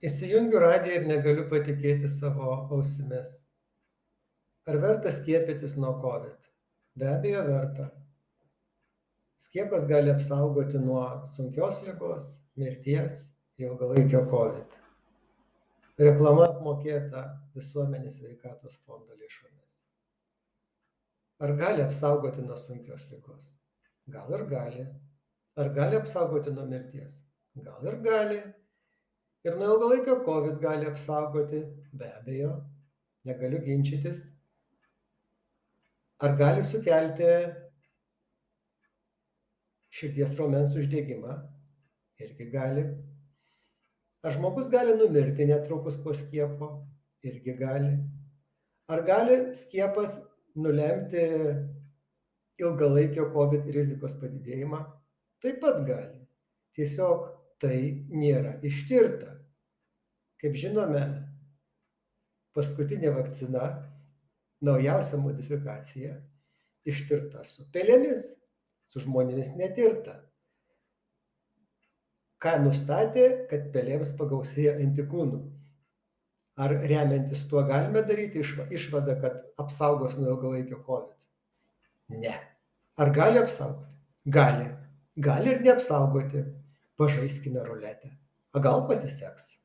Įsijungiu radiją ir negaliu patikėti savo ausimis. Ar verta skiepytis nuo COVID? Be abejo, verta. Skiepas gali apsaugoti nuo sunkios ligos, mirties, ilgalaikio COVID. Reklama apmokėta Visuomenės sveikatos fondo lėšomis. Ar gali apsaugoti nuo sunkios ligos? Gal ir gali. Ar gali apsaugoti nuo mirties? Gal ir gali. Ir nuo ilgalaikio COVID gali apsaugoti? Be abejo, negaliu ginčytis. Ar gali sukelti širdies raumens uždegimą? Irgi gali. Ar žmogus gali numirti netrukus po skiepo? Irgi gali. Ar gali skiepas nulemti ilgalaikio COVID rizikos padidėjimą? Taip pat gali. Tiesiog tai nėra ištirta. Kaip žinome, paskutinė vakcina, naujausia modifikacija, ištirta su pelėmis, su žmonėmis netirta. Ką nustatė, kad pelėms pagausėja antikūnų. Ar remiantis tuo galime daryti išvadą, kad apsaugos nuo ilgalaikio COVID? Ne. Ar gali apsaugoti? Gali. Gali ir neapsaugoti. Pažaiskime ruletę. O gal pasiseks?